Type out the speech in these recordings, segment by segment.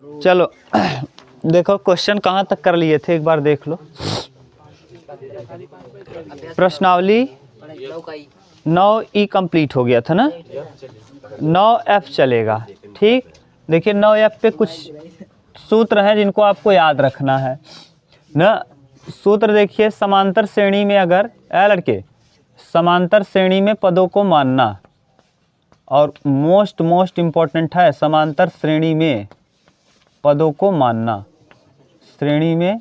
चलो देखो क्वेश्चन कहाँ तक कर लिए थे एक बार देख लो। प्रश्नावली 9E कंप्लीट हो गया था ना, 9F चलेगा। ठीक, देखिए 9F पे कुछ सूत्र हैं जिनको आपको याद रखना है ना। सूत्र देखिए, समांतर श्रेणी में अगर लड़के समांतर श्रेणी में पदों को मानना, और मोस्ट इम्पोर्टेंट है समांतर श्रेणी में पदों को मानना, श्रेणी में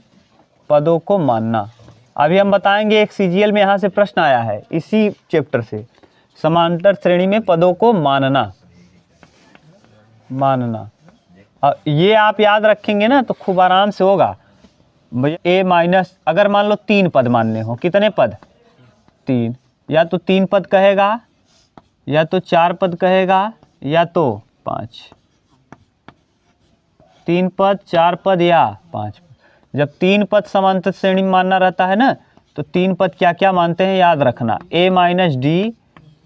पदों को मानना। अभी हम बताएंगे एक सीजीएल में यहाँ से प्रश्न आया है इसी चैप्टर से, समांतर श्रेणी में पदों को मानना। ये आप याद रखेंगे ना तो खूब आराम से होगा। ए माइनस, अगर मान लो 3 पद मानने हो, कितने पद? 3, या तो 3 पद कहेगा, या तो 4 पद कहेगा, या तो 5। 3 पद, 4 पद या 5 पद। जब 3 पद समांतर श्रेणी में मानना रहता है ना, तो 3 पद क्या क्या मानते हैं याद रखना। a माइनस डी,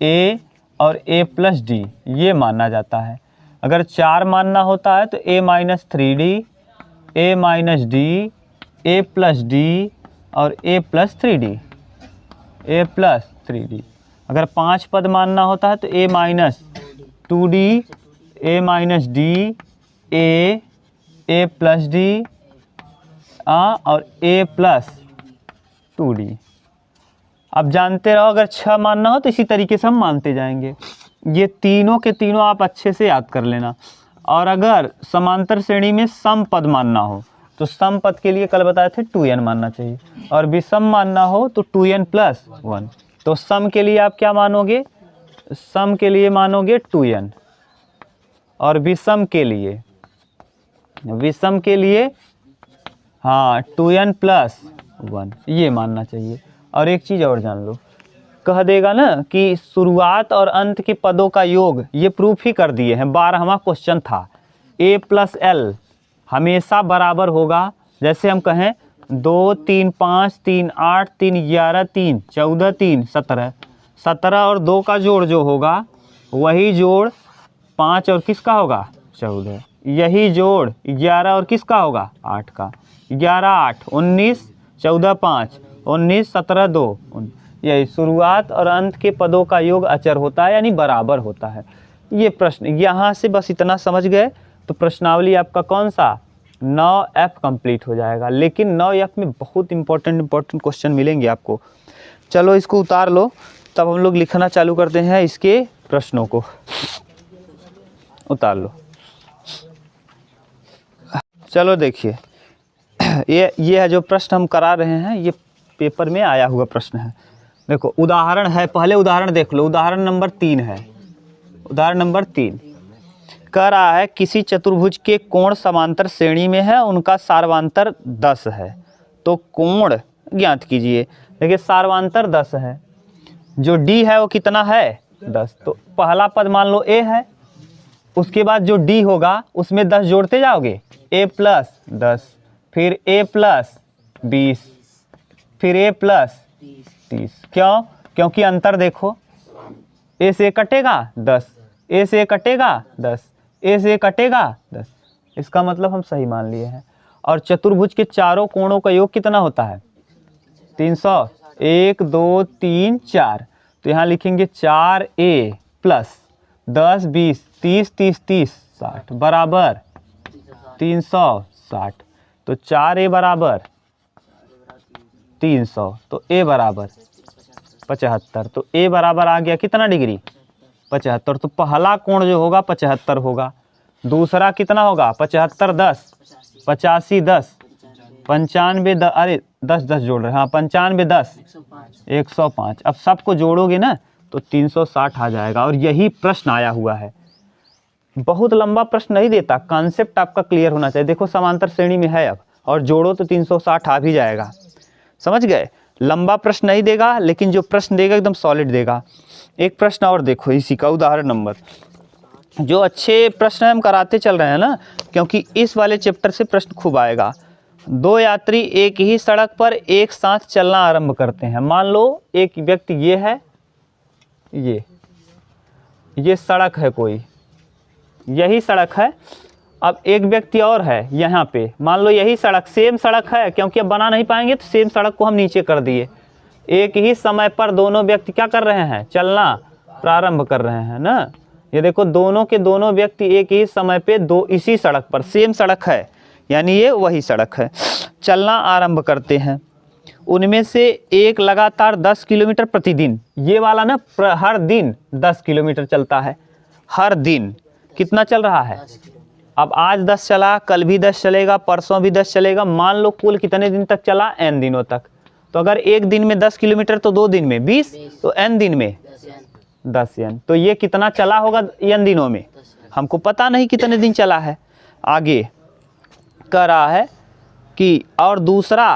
ए और a प्लस डी, ये मानना जाता है। अगर 4 मानना होता है तो a minus 3d, a minus D, a plus D और a plus 3d, a plus 3d। अगर 5 पद मानना होता है तो a minus 2d, a minus D, a plus D और a प्लस 2d। अब जानते रहो, अगर 6 मानना हो तो इसी तरीके से हम मानते जाएंगे। ये तीनों के तीनों आप अच्छे से याद कर लेना। और अगर समांतर श्रेणी में सम पद मानना हो तो सम पद के लिए कल बताए थे 2n मानना चाहिए, और विषम मानना हो तो 2n प्लस 1। तो सम के लिए आप क्या मानोगे? सम के लिए मानोगे 2n, और विषम के लिए हाँ 2n प्लस 1, ये मानना चाहिए। और एक चीज़ और जान लो, कह देगा ना कि शुरुआत और अंत के पदों का योग, ये प्रूफ ही कर दिए हैं। 12वां क्वेश्चन था, a प्लस एल हमेशा बराबर होगा। जैसे हम कहें 2 3 5 3 8 3 11 3 14 3 17, 17 और 2 का जोड़ जो होगा वही जोड़ 5 और किसका होगा? 14। यही जोड़ 11 और किसका होगा? 8 का। 11 8 19, 14 5 19, 17 2 19। यही शुरुआत और अंत के पदों का योग अचर होता है, यानी बराबर होता है। ये प्रश्न यहाँ से बस इतना समझ गए तो प्रश्नावली आपका कौन सा 9F कंप्लीट हो जाएगा। लेकिन 9F में बहुत इंपॉर्टेंट क्वेश्चन मिलेंगे आपको। चलो इसको उतार लो, तब हम लोग लिखना चालू करते हैं इसके प्रश्नों को। उतार लो। चलो देखिए, ये है जो प्रश्न हम करा रहे हैं, ये पेपर में आया हुआ प्रश्न है। देखो उदाहरण है, पहले उदाहरण देख लो। उदाहरण नंबर 3 है। उदाहरण नंबर 3 कह रहा है किसी चतुर्भुज के कोण समांतर श्रेणी में है, उनका सार्वांतर 10 है, तो कोण ज्ञात कीजिए। देखिए सार्वांतर 10 है, जो d है वो कितना है? 10। तो पहला पद मान लो a है, उसके बाद जो d होगा उसमें 10 जोड़ते जाओगे, a प्लस 10, फिर a प्लस 20, फिर a प्लस 30। क्यों? क्योंकि अंतर देखो, a से कटेगा 10, a से कटेगा 10, a से कटेगा 10। इसका मतलब हम सही मान लिए हैं। और चतुर्भुज के चारों कोणों का योग कितना होता है? 300। 1 2 3 4, तो यहाँ लिखेंगे 4a प्लस 10 20 30 30 30 60 बराबर 360। तो 4a बराबर 300, तो a बराबर 75। तो a बराबर आ गया कितना डिग्री? 75। तो पहला कोण जो होगा 75 होगा, दूसरा कितना होगा? 75 10 85 10 95 10, अरे 10 10 जोड़ रहे हैं, हाँ 95 10 105। अब सबको जोड़ोगे ना तो 360 आ जाएगा। और यही प्रश्न आया हुआ है। बहुत लंबा प्रश्न नहीं देता, कॉन्सेप्ट आपका क्लियर होना चाहिए। देखो समांतर श्रेणी में है अब, और जोड़ो तो 360 आ भी जाएगा। समझ गए? लंबा प्रश्न नहीं देगा, लेकिन जो प्रश्न देगा एकदम सॉलिड देगा। एक प्रश्न और देखो इसी का, उदाहरण नंबर, जो अच्छे प्रश्न हम कराते चल रहे हैं ना, क्योंकि इस वाले चैप्टर से प्रश्न खूब आएगा। 2 यात्री एक ही सड़क पर एक साथ चलना आरंभ करते हैं। मान लो एक व्यक्ति ये है, ये सड़क है कोई, यही सड़क है, अब एक व्यक्ति और है यहाँ पे, मान लो यही सड़क, सेम सड़क है, क्योंकि अब बना नहीं पाएंगे तो सेम सड़क को हम नीचे कर दिए। एक ही समय पर दोनों व्यक्ति क्या कर रहे हैं, चलना प्रारंभ कर रहे हैं ना। ये देखो दोनों के दोनों व्यक्ति एक ही समय पे दो इसी सड़क पर, सेम सड़क है यानी ये वही सड़क है, चलना आरंभ करते हैं। उनमें से एक लगातार 10 किलोमीटर प्रतिदिन, ये वाला ना हर दिन 10 किलोमीटर चलता है, हर दिन कितना चल रहा है। अब आज 10 चला, कल भी 10 चलेगा, परसों भी 10 चलेगा, मान लो कुल कितने दिन तक चला, n दिनों तक। तो अगर एक दिन में 10 किलोमीटर तो 2 दिन में 20, तो n दिन में 10 n। तो ये कितना चला होगा n दिनों में, हमको पता नहीं कितने दिन चला है। आगे कह रहा है कि और दूसरा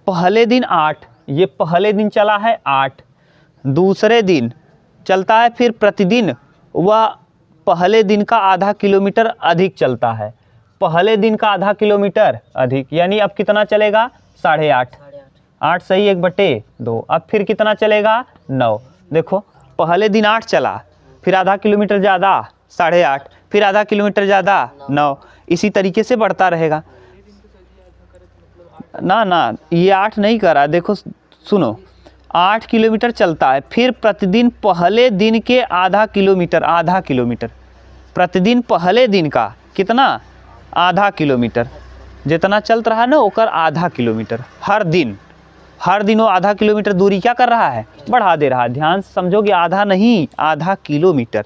पहले दिन 8, ये पहले दिन चला है 8, दूसरे दिन चलता है फिर प्रतिदिन वह पहले दिन का आधा किलोमीटर अधिक चलता है, पहले दिन का आधा किलोमीटर अधिक, यानी अब कितना चलेगा 8.5, 8 सही 1/2। अब फिर कितना चलेगा 9। देखो पहले दिन 8 चला, फिर आधा किलोमीटर ज़्यादा 8.5, फिर आधा किलोमीटर ज़्यादा 9, इसी तरीके से बढ़ता रहेगा ना। ना ये 8 नहीं करा, देखो सुनो 8 किलोमीटर चलता है, फिर प्रतिदिन पहले दिन के आधा किलोमीटर, प्रतिदिन पहले दिन का कितना आधा किलोमीटर, जितना चलत रहा ना ओकर आधा किलोमीटर, हर दिन वो आधा किलोमीटर दूरी क्या कर रहा है, बढ़ा दे रहा है। ध्यान से समझोगे, आधा नहीं आधा किलोमीटर,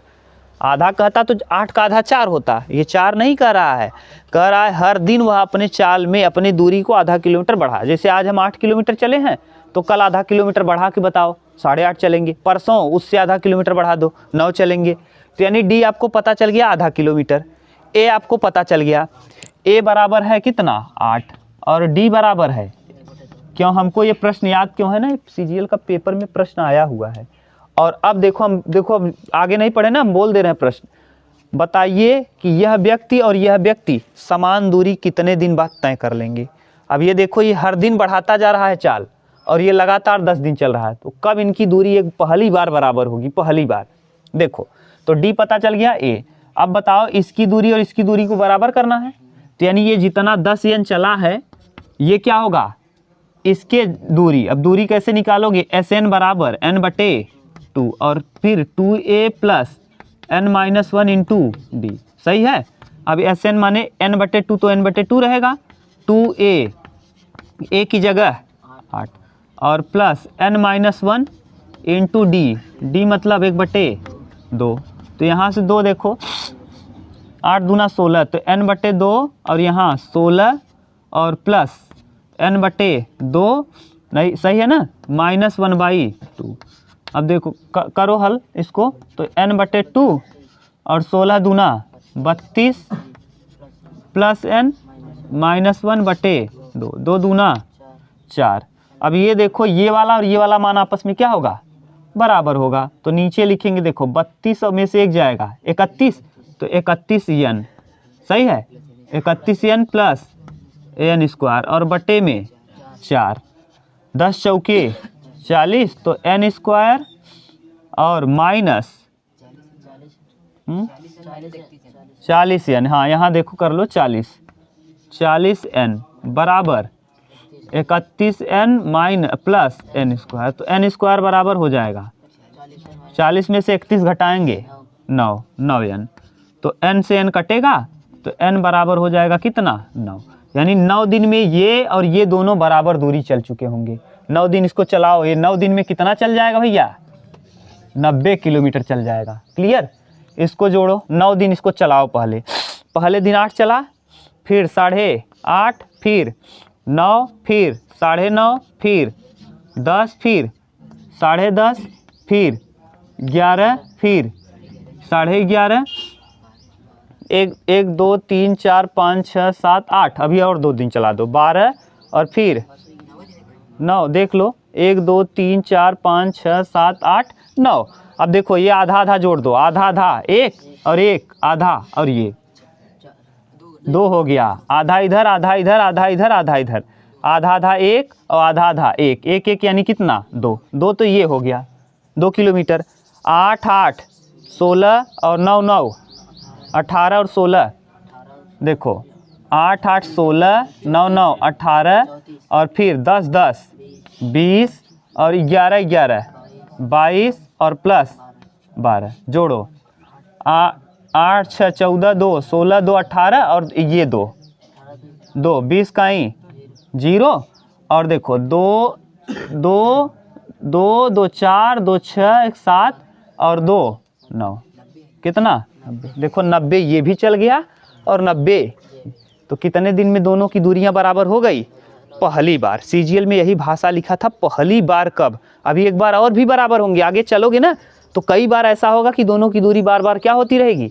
आधा कहता तो 8 का आधा 4 होता, ये 4 नहीं कह रहा है, कह रहा है हर दिन वह अपने चाल में अपनी दूरी को आधा किलोमीटर बढ़ा। जैसे आज हम 8 किलोमीटर चले हैं तो कल आधा किलोमीटर बढ़ा के बताओ 8.5 चलेंगे, परसों उससे आधा किलोमीटर बढ़ा दो 9 चलेंगे। तो यानी डी आपको पता चल गया आधा किलोमीटर, ए आपको पता चल गया, ए बराबर है कितना 8 और डी बराबर है, क्यों हमको ये प्रश्न याद क्यों है ना, CGL का पेपर में प्रश्न आया हुआ है। और अब देखो अब आगे नहीं पढ़े ना, हम बोल दे रहे हैं प्रश्न, बताइए कि यह व्यक्ति और यह व्यक्ति समान दूरी कितने दिन बाद तय कर लेंगे। अब ये देखो ये हर दिन बढ़ाता जा रहा है चाल और ये लगातार 10 दिन चल रहा है, तो कब इनकी दूरी एक पहली बार बराबर होगी, पहली बार। देखो तो डी पता चल गया ए। अब बताओ इसकी दूरी और इसकी दूरी को बराबर करना है, तो यानी ये जितना 10 n चला है ये क्या होगा इसके दूरी। अब दूरी कैसे निकालोगे, SN बराबर n/2 और फिर 2a plus n-1 into D, सही है। अब SN माने n/2 तो n/2 रहेगा, 2a a की जगह 8 और प्लस n-1 इंटू डी मतलब 1/2। तो यहाँ से 2 देखो 8 दूना 16, तो n/2 और यहाँ 16 और प्लस n/2 नहीं सही है ना, -1/2। अब देखो करो हल इसको, तो n/2 और 16 दूना 32 प्लस n -1/2, 2 दूना 4। अब ये देखो ये वाला और ये वाला मान आपस में क्या होगा, बराबर होगा। तो नीचे लिखेंगे देखो 32 में से एक जाएगा 31, तो 31 n सही है, 31 n प्लस n स्क्वायर और बटे में 4, 10 चौके 40, तो n स्क्वायर और माइनस 40 n, हाँ यहाँ देखो कर लो 40 n बराबर 31 n प्लस n स्क्वायर, तो n स्क्वायर बराबर हो जाएगा 40 में से 31 घटाएंगे 9 n, तो n से n कटेगा तो n बराबर हो जाएगा कितना 9। यानी 9 दिन में ये और ये दोनों बराबर दूरी चल चुके होंगे। 9 दिन इसको चलाओ, ये 9 दिन में कितना चल जाएगा भैया, 90 किलोमीटर चल जाएगा। क्लियर, इसको जोड़ो, 9 दिन इसको चलाओ। पहले दिन 8 चला, फिर 8.5, फिर 9, फिर 9.5, फिर 10, फिर 10.5, फिर 11, फिर 11.5, 1 2 3 4 5 6 7 8, अभी और 2 दिन चला दो 12 और फिर 9, देख लो 1 2 3 4 5 6 7 8 9। अब देखो ये आधा आधा जोड़ दो, आधा आधा 1 और 1 आधा, और ये 2 हो गया, आधा इधर आधा इधर आधा इधर आधा इधर, आधा आधा 1 और आधा आधा 1 1 यानी कितना 2 तो ये हो गया 2 किलोमीटर। 8 8 16 और 9 9, 18 और 16 देखो 8 8 16, 9 9 18 और फिर 10 10 20 और 11 11 22 और प्लस 12 जोड़ो 8 6 14 2 16 2 18 और ये 2 2 20 का ही 0 और देखो 2 2 2 2 4 2 6 1 7 और 2 9 कितना 90। देखो 90 ये भी चल गया और 90 तो कितने दिन में दोनों की दूरियां बराबर हो गई? पहली बार। सीजीएल में यही भाषा लिखा था, पहली बार कब? अभी एक बार और भी बराबर होंगे, आगे चलोगे ना तो कई बार ऐसा होगा कि दोनों की दूरी बार बार क्या होती रहेगी।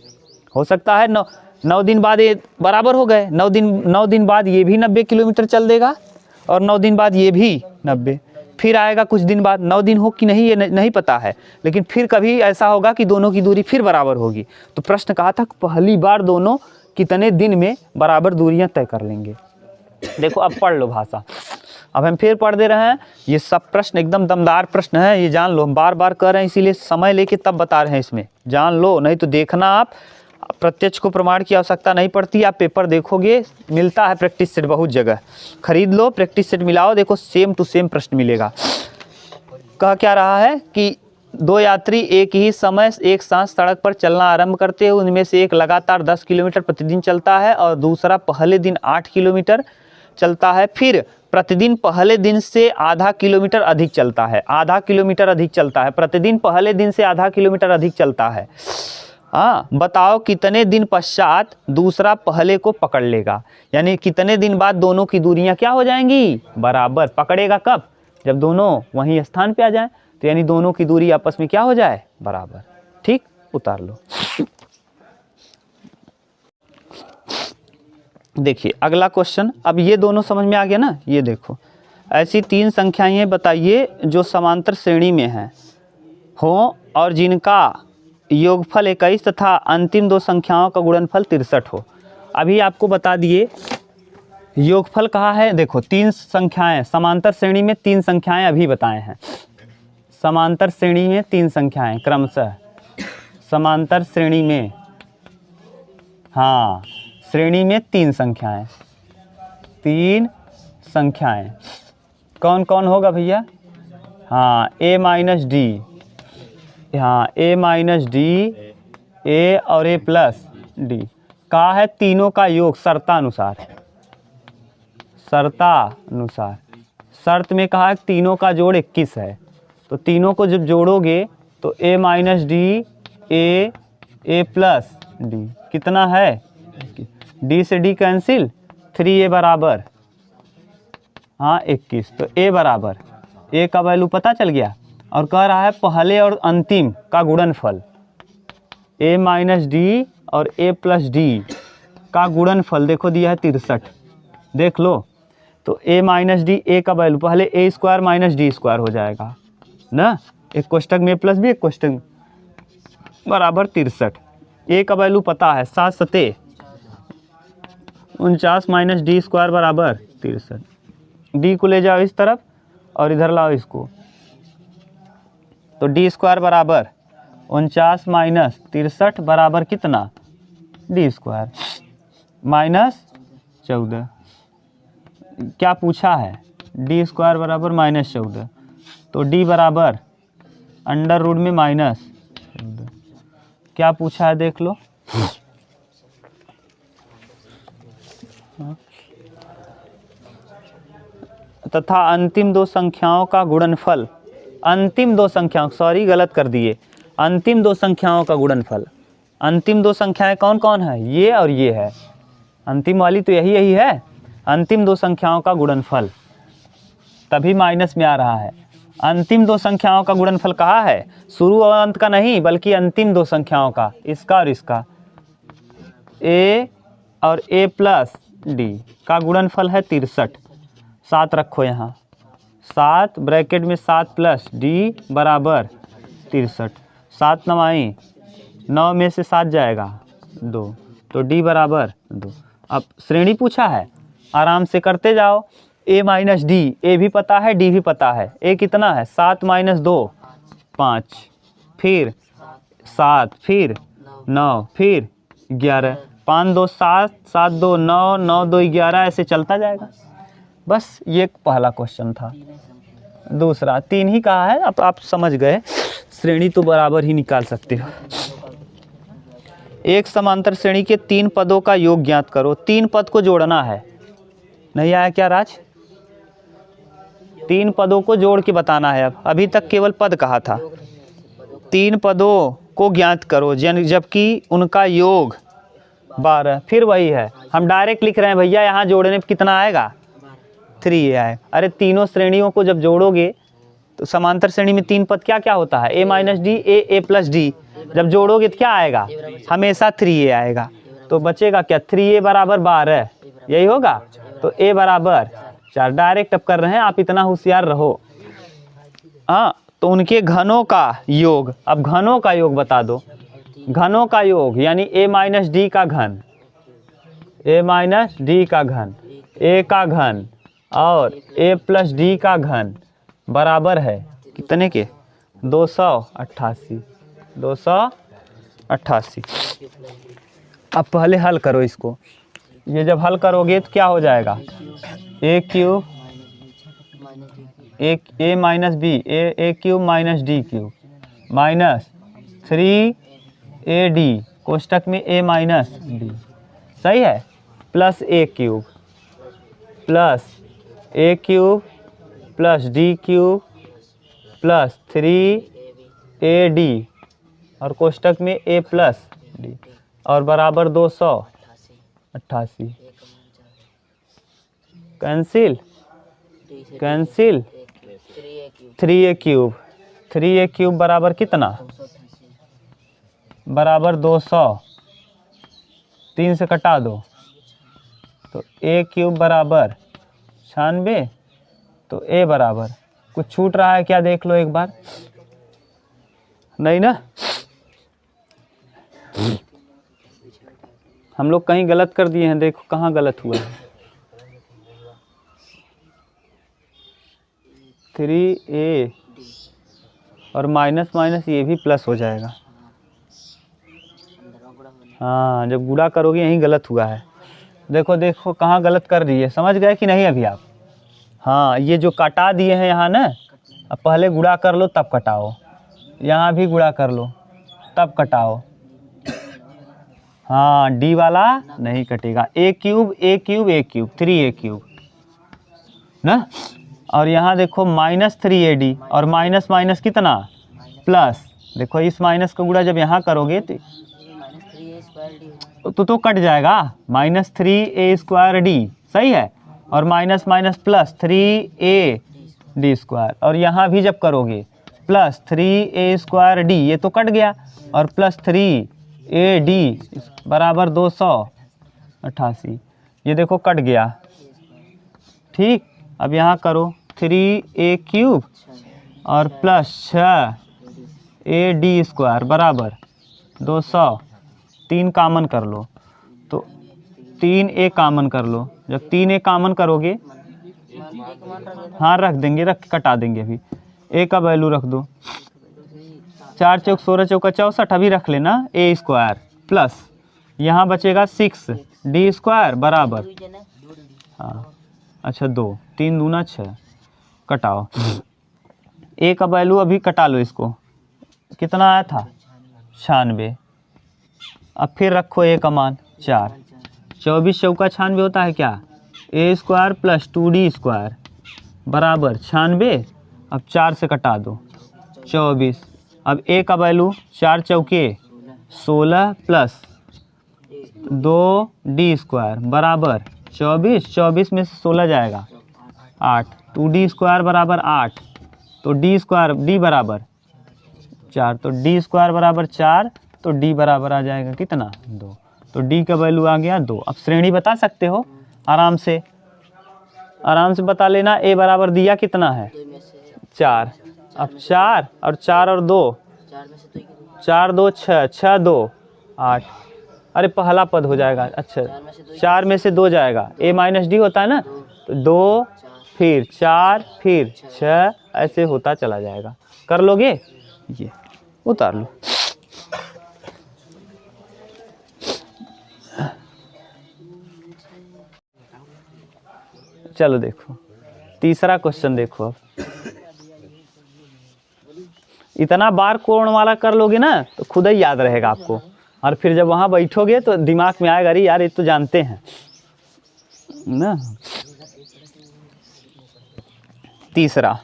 हो सकता है 9 दिन बाद ये बराबर हो गए, 9 दिन बाद ये भी 90 किलोमीटर चल देगा और 9 दिन बाद ये भी 90, फिर आएगा कुछ दिन बाद, 9 दिन हो कि नहीं ये नहीं पता है, लेकिन फिर कभी ऐसा होगा कि दोनों की दूरी फिर बराबर होगी। तो प्रश्न कहा था पहली बार दोनों कितने दिन में बराबर दूरियां तय कर लेंगे। देखो अब पढ़ लो भाषा, अब हम फिर पढ़ दे रहे हैं। ये सब प्रश्न एकदम दमदार प्रश्न है, ये जान लो, हम बार बार कर रहे हैं इसीलिए समय लेके तब बता रहे हैं, इसमें जान लो, नहीं तो देखना आप प्रत्यक्ष को प्रमाण की आवश्यकता नहीं पड़ती। आप पेपर देखोगे, मिलता है प्रैक्टिस सेट बहुत जगह, खरीद लो प्रैक्टिस सेट मिलाओ, देखो सेम टू सेम प्रश्न मिलेगा। कह क्या रहा है कि दो यात्री एक ही समय एक साथ सड़क पर चलना आरंभ करते हैं, उनमें से एक लगातार 10 किलोमीटर प्रतिदिन चलता है और दूसरा पहले दिन 8 किलोमीटर चलता है, फिर प्रतिदिन पहले दिन से आधा किलोमीटर अधिक चलता है, आधा किलोमीटर अधिक चलता है, प्रतिदिन पहले दिन से आधा किलोमीटर अधिक चलता है। हाँ, बताओ कितने दिन पश्चात दूसरा पहले को पकड़ लेगा, यानी कितने दिन बाद दोनों की दूरियां क्या हो जाएंगी? बराबर। पकड़ेगा कब? जब दोनों वहीं स्थान पे आ जाएं, तो यानी दोनों की दूरी आपस में क्या हो जाए? बराबर। ठीक, उतार लो। देखिए अगला क्वेश्चन, अब ये दोनों समझ में आ गया ना। ये देखो, ऐसी 3 संख्याएं बताइए जो समांतर श्रेणी में हैं हो और जिनका योगफल 21 तथा अंतिम 2 संख्याओं का गुणनफल 63 हो। अभी आपको बता दिए योगफल कहा है। देखो 3 संख्याएं समांतर श्रेणी में, 3 संख्याएं अभी बताए हैं। समांतर श्रेणी में 3 संख्याएं क्रमशः, समांतर श्रेणी में, हाँ श्रेणी में 3 संख्याएं, 3 संख्याएं कौन कौन होगा भैया? हाँ a माइनस डी, हाँ a माइनस डी, a और a प्लस डी का है तीनों का योग शर्तानुसार, शर्तानुसार। शर्त में कहा है तीनों का जोड़ 21 है, तो तीनों को जब जोड़ोगे तो a minus D, a plus D कितना है? d से d कैंसिल, 3a बराबर, हाँ 21, तो a बराबर, a का वैल्यू पता चल गया। और कह रहा है पहले और अंतिम का गुणनफल, a माइनस डी और a प्लस डी का गुणनफल देखो दिया है 63, देख लो। तो a माइनस डी, a का वैल्यू पहले a square minus D square हो जाएगा ना, एक कोष्टक में प्लस भी एक कोष्टक बराबर 63। a का वैल्यू पता है 7 सते 49 माइनस डी स्क्वायर बराबर 63। डी को ले जाओ इस तरफ और इधर लाओ इसको, तो डी स्क्वायर बराबर 49 माइनस 63 बराबर कितना? D square minus 14। क्या पूछा है? डी स्क्वायर बराबर माइनस 14, तो डी बराबर अंडर रूट में माइनस 14। क्या पूछा है देख लो। तथा अंतिम 2 संख्याओं का गुणनफल, अंतिम 2 संख्याओं, सॉरी गलत कर दिए, अंतिम 2 संख्याओं का गुणनफल। अंतिम 2 संख्याएं कौन कौन है? ये और ये है, अंतिम वाली तो यही है। अंतिम 2 संख्याओं का गुणनफल, तभी माइनस में आ रहा है। अंतिम 2 संख्याओं का गुणनफल कहा है, शुरू और अंत का नहीं बल्कि अंतिम 2 संख्याओं का, इसका और इसका, a और a प्लस डी का गुणनफल है 63। 7 रखो यहाँ, 7 ब्रैकेट में 7 प्लस डी बराबर 63। 7 नवाई 9 में से 7 जाएगा 2, तो डी बराबर 2। अब श्रेणी पूछा है, आराम से करते जाओ। a माइनस डी, ए भी पता है डी भी पता है। a कितना है? 7 माइनस 2 5, फिर 7, फिर 9, फिर 11, 5 2 7, 7 2 9, 9 2 11, ऐसे चलता जाएगा। बस ये पहला क्वेश्चन था। दूसरा 3 ही कहा है, अब आप समझ गए, श्रेणी तो बराबर ही निकाल सकते हो। एक समांतर श्रेणी के 3 पदों का योग ज्ञात करो। 3 पद को जोड़ना है, नहीं आया क्या राज? 3 पदों को जोड़ के बताना है। अब अभी तक केवल पद कहा था। 3 पदों को ज्ञात करो जबकि उनका योग 12। फिर वही है, हम डायरेक्ट लिख रहे हैं भैया, यहाँ जोड़ने पे कितना आएगा? 3a आए। अरे तीनों श्रेणियों को जब जोड़ोगे तो समांतर श्रेणी में 3 पद क्या क्या होता है? a minus D, a plus D. जब जोड़ोगे तो क्या आएगा? हमेशा 3a आएगा। तो बचेगा क्या? 3a बराबर 12, यही होगा। तो a बराबर 4। डायरेक्ट अब कर रहे हैं, आप इतना होशियार रहो। हाँ, तो उनके घनों का योग, अब घनों का योग बता दो। घनों का योग यानी a माइनस डी का घन, a माइनस डी का घन, a का घन और a प्लस डी का घन बराबर है कितने के? 288। 288। अब पहले हल करो इसको। ये जब हल करोगे तो क्या हो जाएगा? a cube a minus b, a cube minus d cube minus 3ad कोष्टक में a माइनस डी, सही है, plus a cube plus a cube plus d cube plus 3ad और कोष्टक में a प्लस डी और बराबर 288। Cancel cancel 3a cube, 3a cube बराबर कितना? बराबर 200। 3 से कटा दो तो a क्यूब बराबर 96। तो a बराबर, कुछ छूट रहा है क्या? देख लो एक बार। नहीं ना? हम लोग कहीं गलत कर दिए हैं, देखो कहाँ गलत हुआ है। 3a और माइनस माइनस ये भी प्लस हो जाएगा। हाँ, जब गुणा करोगे यहीं गलत हुआ है। देखो देखो कहाँ गलत कर रही है, समझ गए कि नहीं अभी आप? हाँ, ये जो कटा दिए हैं यहाँ ना, अब पहले गुणा कर लो तब कटाओ। यहाँ भी गुणा कर लो तब कटाओ। हाँ, डी वाला नहीं कटेगा। a क्यूब 3a क्यूब ना। और यहाँ देखो माइनस 3ad और माइनस माइनस कितना? प्लस। देखो इस माइनस का गुणा जब यहाँ करोगे तो कट जाएगा। माइनस 3a स्क्वायर डी, सही है, और minus minus plus 3ad square. और यहाँ भी जब करोगे प्लस 3a स्क्वायर डी, ये तो कट गया, और प्लस 3ad बराबर 288। ये देखो कट गया, ठीक। अब यहाँ करो 3a क्यूब और प्लस 6ad स्क्वायर बराबर 200। 3 कामन कर लो तो 3a कामन कर लो। जब 3a कामन करोगे, हाँ रख देंगे, रख कटा देंगे। अभी a का वैल्यू रख दो। 4 चौक 16 चौका 64, अभी रख लेना a स्क्वायर प्लस यहाँ बचेगा 6d स्क्वायर बराबर, हाँ अच्छा 2, 3 दूना 6, कटाओ। a का वैल्यू अभी कटा लो, इसको कितना आया था? 96। अब फिर रखो a का मान 4। 24 चौका 96 होता है क्या? a square plus 2d square बराबर 96। अब 4 से कटा दो 24। अब a का वैल्यू 4 चौके 16 प्लस 2d स्क्वायर बराबर 24। 24 में से 16 जाएगा 8। 2d स्क्वायर बराबर 8, तो d स्क्वायर d बराबर 4, तो d स्क्वायर बराबर 4, तो d बराबर आ जाएगा कितना? 2। तो d का वैल्यू आ गया 2। अब श्रेणी बता सकते हो आराम से बता लेना। a बराबर दिया कितना है? 4। अब 4 और 4 और 2, 4 2 6, 6 2 8। अरे पहला पद हो जाएगा। अच्छा 4 में से 2 जाएगा, a माइनस डी होता है ना, तो 2 फिर 4 फिर 6, ऐसे होता चला जाएगा। कर लोगे? ये उतार लो। चलो देखो तीसरा क्वेश्चन देखो। अब इतना बार कोण वाला कर लोगे ना तो खुद ही याद रहेगा आपको, और फिर जब वहाँ बैठोगे तो दिमाग में आएगा, अरे यार ये तो जानते हैं ना। तीसरा,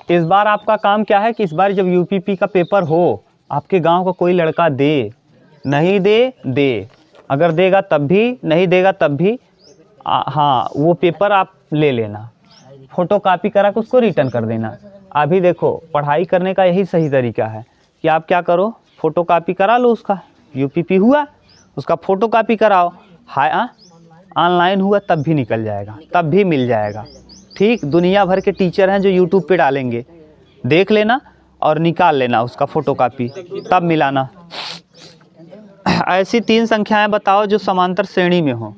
इस बार आपका काम क्या है कि इस बार जब यूपीपी का पेपर हो, आपके गांव का कोई लड़का दे, नहीं दे, अगर देगा तब भी, नहीं देगा तब भी, हाँ वो पेपर आप ले लेना, फ़ोटो कापी करा के उसको रिटर्न कर देना। अभी देखो पढ़ाई करने का यही सही तरीका है कि आप क्या करो, फ़ोटो कापी करा लो उसका, यूपीपी हुआ उसका फ़ोटो कापी कराओ, हाय ऑनलाइन हुआ तब भी निकल जाएगा, तब भी मिल जाएगा। ठीक, दुनिया भर के टीचर हैं जो यूट्यूब पे डालेंगे, देख लेना और निकाल लेना उसका फ़ोटो कापी, तब मिलाना। ऐसी 3 संख्याएं बताओ जो समांतर श्रेणी में हो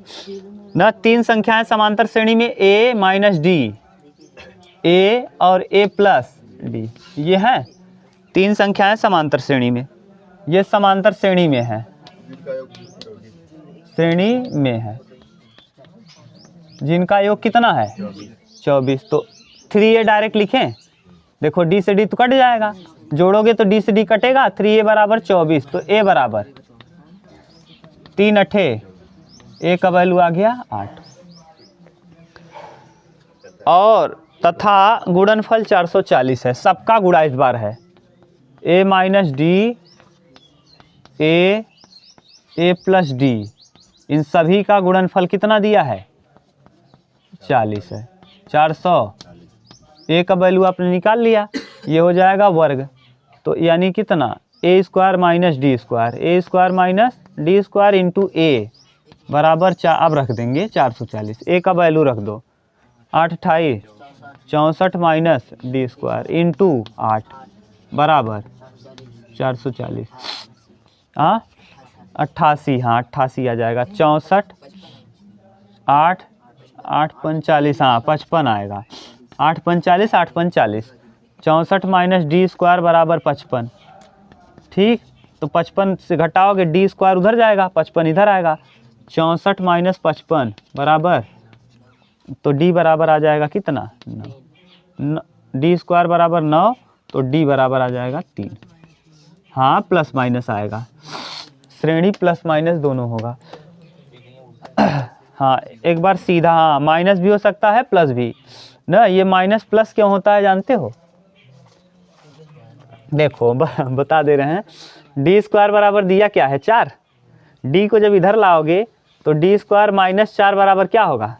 ना। 3 संख्याएं समांतर श्रेणी में a माइनस डी, a और a प्लस डी, ये हैं 3 संख्याएं समांतर श्रेणी में। ये समांतर श्रेणी में है, श्रेणी में है, जिनका योग कितना है 24। तो 3a डायरेक्ट लिखें, देखो d से d तो कट जाएगा, जोड़ोगे तो d से d कटेगा, 3a बराबर 24, तो a बराबर 3 अठे, a का वैल्यू आ गया 8। और तथा गुणनफल 440 है, सबका गुणा इस बार है, a minus D, a plus D, इन सभी का गुणनफल कितना दिया है 40 है। 400, a का वैल्यू आपने निकाल लिया, ये हो जाएगा वर्ग, तो यानी कितना a square minus D square, a square minus D square into a बराबर अब रख देंगे 440, a का वैल्यू रख दो 8 28 64 माइनस डी स्क्वायर इंटू 8 बराबर 440, हाँ 88, हाँ 88 आ जाएगा, 64 8 8 45, हाँ 55 आएगा, 8 45 8 45, 64 माइनस डी स्क्वायर बराबर 55। ठीक, तो 55 से घटाओगे डी स्क्वायर उधर जाएगा, 55 इधर आएगा, 64 माइनस 55 बराबर, तो डी बराबर आ जाएगा कितना 9, डी स्क्वायर बराबर 9, तो डी बराबर आ जाएगा 3। हाँ प्लस माइनस आएगा, श्रेणी प्लस माइनस दोनों होगा। हाँ एक बार सीधा, हाँ माइनस भी हो सकता है प्लस भी ना। ये माइनस प्लस क्यों होता है जानते हो? देखो बता दे रहे हैं, डी स्क्वायर बराबर दिया क्या है 4, डी को जब इधर लाओगे तो डी स्क्वायर माइनस 4 बराबर क्या होगा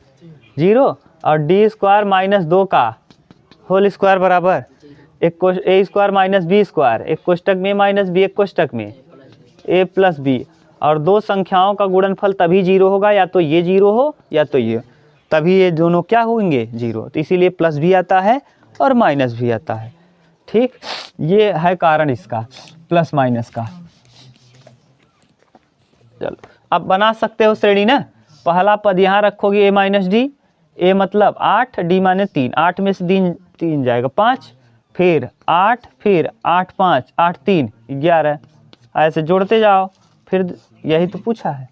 0, और डी स्क्वायर माइनस 2 का होल स्क्वायर बराबर ए स्क्वायर माइनस बी स्क्वायर, एक कोष्टक में माइनस बी, एक कोष्टक में ए प्लस बी, और दो संख्याओं का गुणनफल तभी 0 होगा, या तो ये 0 हो या तो ये, तभी ये दोनों क्या होंगे 0, तो इसीलिए प्लस भी आता है और माइनस भी आता है। ठीक, ये है कारण इसका प्लस माइनस का। चलो अब बना सकते हो श्रेणी ना। पहला पद यहाँ रखोगे ए माइनस डी, ए मतलब 8, डी माने 3, 8 में से 3 जाएगा 5, फिर 8, फिर 8 5 8 3 11, ऐसे जोड़ते जाओ, फिर यही तो पूछा है।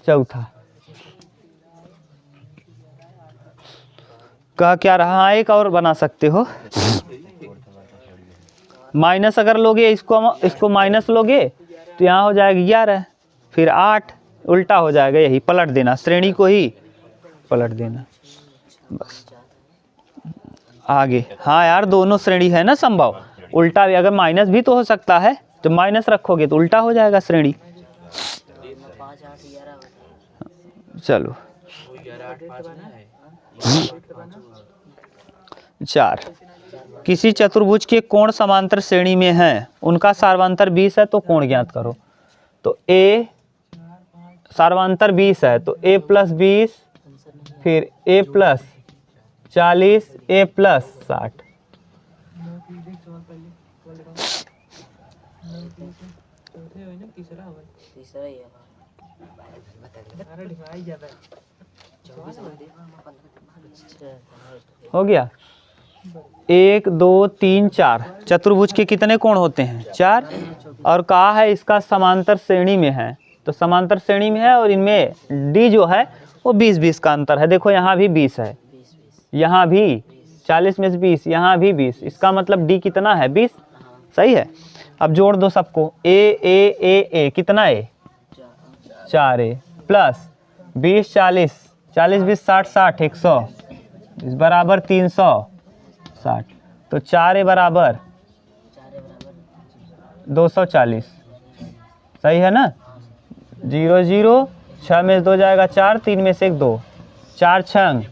चौथा का क्या रहा, एक और बना सकते हो, माइनस अगर लोगे इसको माइनस लोगे तो यहाँ हो जाएगा 11, फिर 8 उल्टा हो जाएगा, यही पलट देना, श्रेणी को ही पलट देना बस। आगे हाँ यार दोनों श्रेणी है ना संभव, उल्टा भी अगर माइनस भी तो हो सकता है, तो माइनस रखोगे तो उल्टा हो जाएगा श्रेणी। चलो 4, किसी चतुर्भुज के कोण समांतर श्रेणी में हैं, उनका सार्वंतर 20 है, तो कोण ज्ञात करो। तो ए सार्वंतर 20 है, तो a प्लस 20, फिर a प्लस 40, a प्लस 60। हो गया 1 2 3 4, चतुर्भुज के कितने कोण होते हैं 4, और कहा है इसका समांतर श्रेणी में है, तो समांतर श्रेणी में है और इनमें डी जो है वो 20-20 का अंतर है। देखो यहाँ भी 20 है, यहाँ भी 40 में से 20, यहाँ भी 20, इसका मतलब डी कितना है 20। सही है। अब जोड़ दो सबको, ए कितना ए 4a प्लस 20 40 40 20 60 60 100 इस बराबर 360, तो 4a बराबर 240। सही है ना। 0 0 6 में से 2 जाएगा 4, 3 में से 1 2, 4 6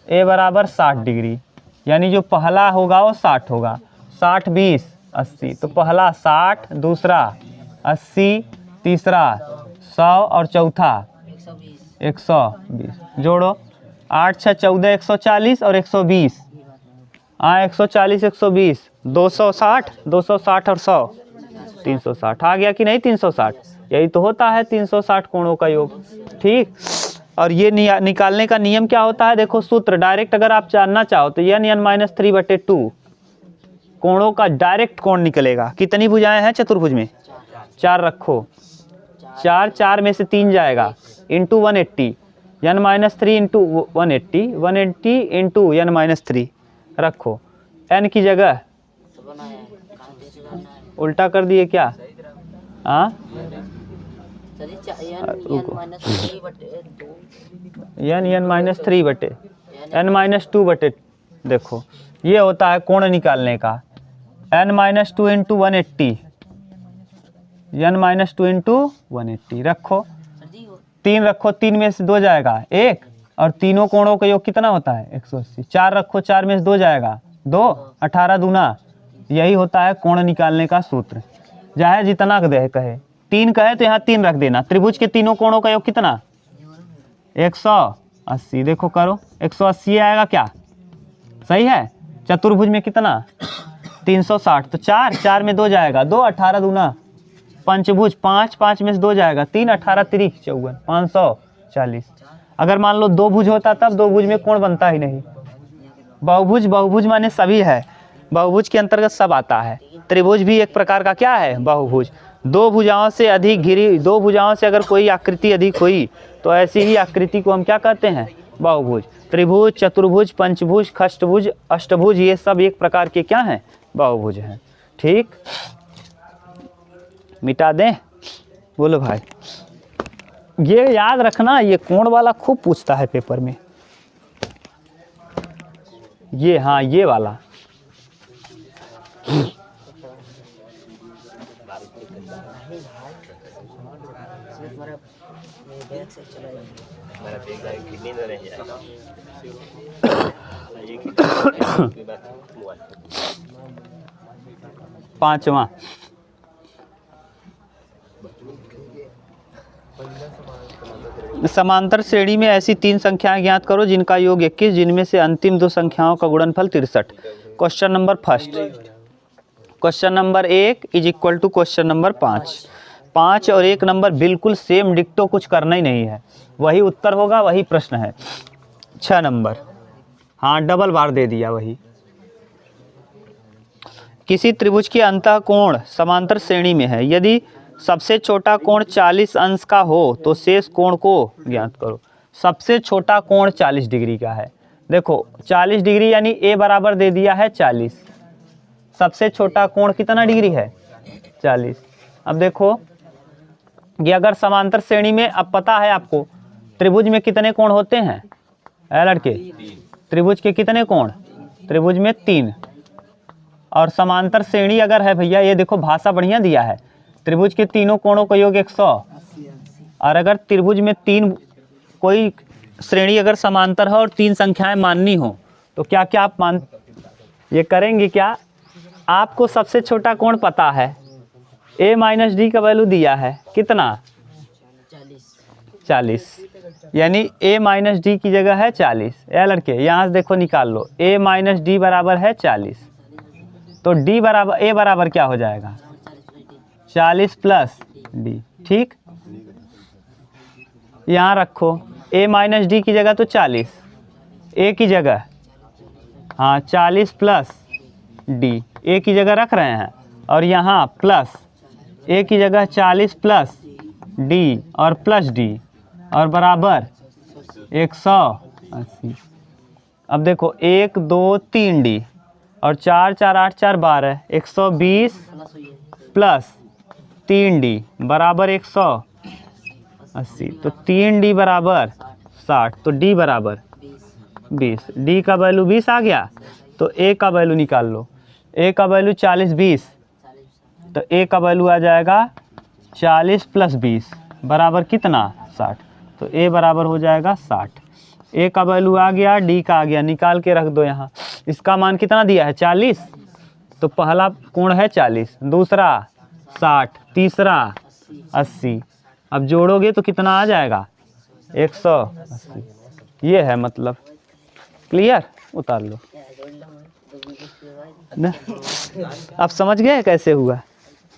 ए बराबर 60 डिग्री, यानी जो पहला होगा वो 60 होगा। 60 20 80, तो पहला 60, दूसरा 80, तीसरा 100 और चौथा 120। जोड़ो 8 6 14 140 और 120, 140 120 260 260 और 100 360 आ गया कि नहीं 360। यही तो होता है 360 कोणों का योग। ठीक। और ये निकालने का नियम क्या होता है, देखो सूत्र डायरेक्ट अगर आप जानना चाहो तो n(n-3/2) कोणों का डायरेक्ट कोण निकलेगा। कितनी भुजाएं हैं चतुर्भुज में? 4 रखो, 4 में से 3 जाएगा into 180, n-3 into 180 180 into n-3 रखो। n की जगह उल्टा कर दिए क्या? हाँ n-3/n-2 देखो ये होता है कोण निकालने का। n-2 इंटू 180, n-2 इंटू 180 रखो, 3 रखो, 3 में से 2 जाएगा 1, और तीनों कोणों का योग कितना होता है 180। 4 रखो, 4 में से 2 जाएगा 2, 18 दूना। यही होता है कोण निकालने का सूत्र। चाहे जितना दे कहे, 3 कहे तो यहाँ 3 रख देना। त्रिभुज के तीनों कोणों का योग कितना 180। देखो करो 180 आएगा क्या? सही है। चतुर्भुज में कितना 360, तो 4 में 2 जाएगा 2, 18 दूना। पंचभुज 5 में से 2 जाएगा 3, 18 3 54 540। अगर मान लो 2 भुज होता तब 2 भुज में कोण बनता ही नहीं। बहुभुज माने सभी है, बहुभुज के अंतर्गत सब आता है। त्रिभुज भी एक प्रकार का क्या है बहुभुज। 2 भुजाओं से अधिक घिरी, 2 भुजाओं से अगर कोई आकृति अधिक हुई तो ऐसी ही आकृति को हम क्या कहते हैं बहुभुज। त्रिभुज, चतुर्भुज, पंचभुज, खष्टभुज, अष्टभुज ये सब एक प्रकार के क्या हैं बहुभुज हैं। ठीक, मिटा दें। बोलो भाई, ये याद रखना, ये कोण वाला खूब पूछता है पेपर में। ये हाँ ये वाला पांचवा, समांतर श्रेणी में ऐसी 3 संख्याएं ज्ञात करो जिनका योग 21, जिनमें से अंतिम 2 संख्याओं का गुणनफल 63। Question number first, question number 1 is equal to question number 5। 5 और 1 नंबर बिल्कुल सेम डिक्टो, कुछ करना ही नहीं है, वही उत्तर होगा, वही प्रश्न है। 6 नंबर, हाँ डबल बार दे दिया वही। किसी त्रिभुज के अंतःकोण समांतर श्रेणी में है, यदि सबसे छोटा कोण 40 अंश का हो तो शेष कोण को ज्ञात करो। सबसे छोटा कोण 40 डिग्री का है। देखो 40 डिग्री यानी a बराबर दे दिया है 40। सबसे छोटा कोण कितना डिग्री है 40। अब देखो ये अगर समांतर श्रेणी में, अब पता है आपको त्रिभुज में कितने कोण होते हैं लड़के? त्रिभुज के कितने कोण? त्रिभुज में 3। और समांतर श्रेणी अगर है भैया, ये देखो भाषा बढ़िया दिया है, त्रिभुज के तीनों कोणों का योग 100। और अगर त्रिभुज में 3 कोई श्रेणी अगर समांतर है और 3 संख्याएं माननी हो तो क्या क्या आप ये करेंगे क्या? आपको सबसे छोटा कोण पता है, a माइनस डी का वैल्यू दिया है कितना 40, यानी a माइनस डी की जगह है 40। या लड़के यहाँ से देखो निकाल लो, a माइनस डी बराबर है 40, तो d बराबर a बराबर क्या हो जाएगा 40 प्लस d। ठीक, यहाँ रखो a माइनस डी की जगह तो 40, a की जगह हाँ 40 प्लस d, a की जगह रख रहे हैं, और यहाँ प्लस a की जगह 40 प्लस डी और प्लस डी और बराबर 180। अब देखो 1 2 3 डी और 4 4 8 4 12, 120 प्लस 3 डी बराबर 180। तो 3 डी बराबर 60, तो डी बराबर 20। डी का वैल्यू 20 आ गया, तो ए का वैल्यू निकाल लो। ए का वैल्यू 40 20, तो ए का वैल्यू आ जाएगा 40 प्लस 20 बराबर कितना 60। तो ए बराबर हो जाएगा 60। ए का वैल्यू आ गया, डी का आ गया, निकाल के रख दो यहाँ। इसका मान कितना दिया है 40, तो पहला कोण है 40, दूसरा 60, तीसरा 80। अब जोड़ोगे तो कितना आ जाएगा 180। ये है मतलब। क्लियर, उतार लो ना। अब समझ गए कैसे हुआ।